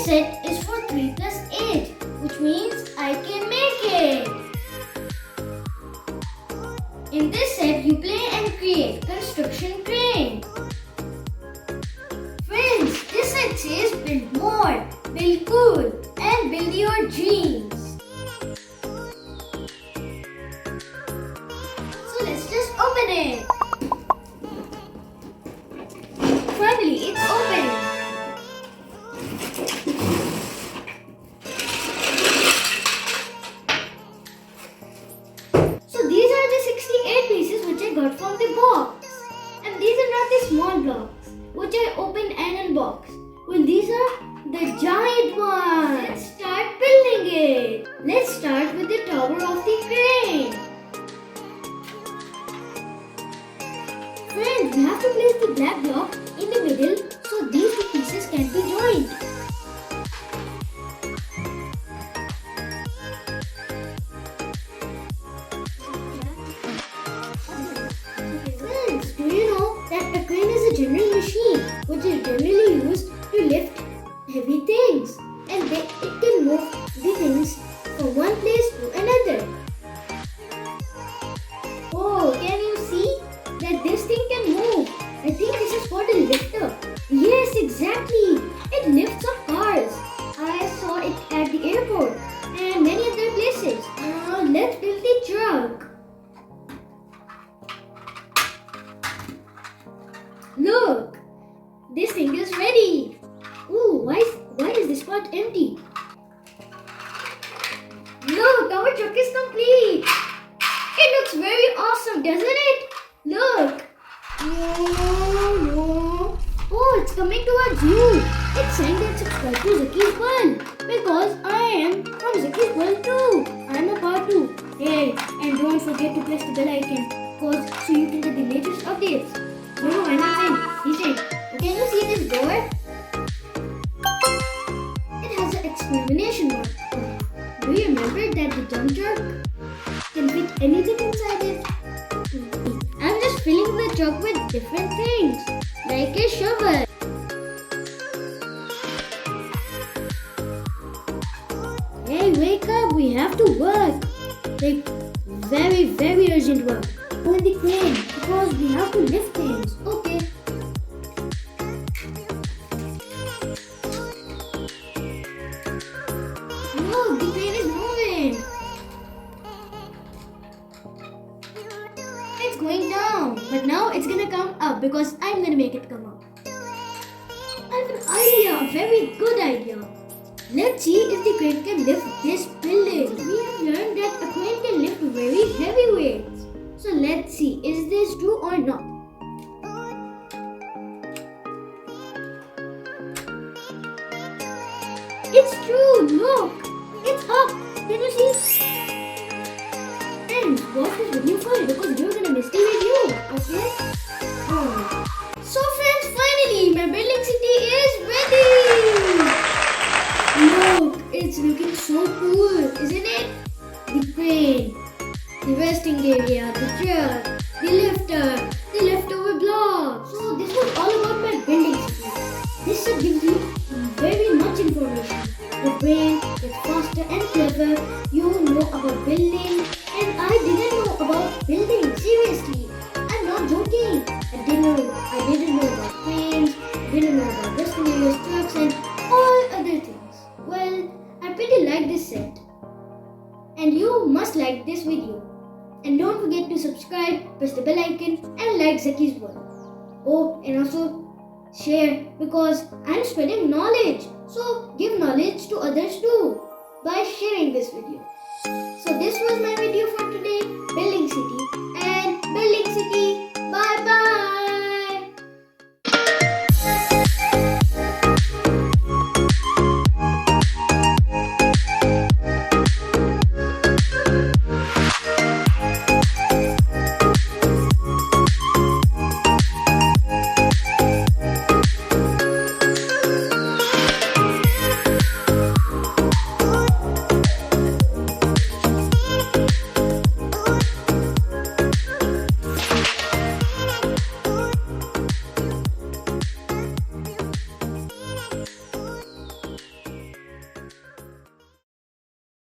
set is for 3 plus 8, which means I can make it. In this set, you play and create construction crane. Friends, this set says build more, build cool, and build your dreams. So let's just open it. Finally, it's open. So these are the 68 pieces which I got from the box. And these are not the small blocks which I opened and unboxed. Well, these are the giant ones. Let's start building it. Let's start with the tower of the crane. Friends, we have to place the black block in the middle so these two pieces can be joined. Friends, do you know that a crane is a general machine which is generally used to lift heavy things, and it can move the things from one place to another. Oh, can you see that this thing can move? I think this is called a lifter. Yes, exactly. It lifts up cars. I saw it at the airport and many other places. Now let's build the truck. Look, this thing is ready. Ooh, why is this part empty? Look, our truck is complete. It looks very awesome, doesn't it? Look. No. Oh, it's coming towards you. It's saying that subscribe to Zaki's World because I am from Zaki's World too. I'm a part 2. Hey, and don't forget to press the bell icon so you can get the latest updates. No, I'm not saying. He's saying. Can you see this door? It has an exclamation mark. Do you remember that the dump truck can fit anything inside it? I'm just filling the truck with different things, like a shovel. Hey, wake up! We have to work. Like very, very urgent work. Go in the crane because we have to lift things. Okay. Look, the crane is moving. It's going down, but now it's gonna come up because I'm gonna make it come up. I have an idea, a very good idea. Let's see if the crane can lift this building. We have learned that a crane can lift very heavy weights. So let's see, is this true or not? It's true, look! It's up! Can you see? Friends, watch this video first because you're gonna miss the video, okay? So friends, finally, my building city is ready! Look, it's looking so cool, isn't it? The crane, the resting area, the truck, the lifter, the leftover blocks. So this was all about my building city. This set gives you very much information. Your brain gets faster and clever. You know about building, and I didn't know about building. Seriously, I'm not joking. I didn't know about cranes. I didn't know about resting areas, trucks, and all other things. Well, I pretty like this set, and you must like this video. And don't forget to subscribe, press the bell icon, and like Zaki's World. Oh, and also share because I'm spreading knowledge. So give knowledge to others too by sharing this video. So this was my video for today, Building City and Building City.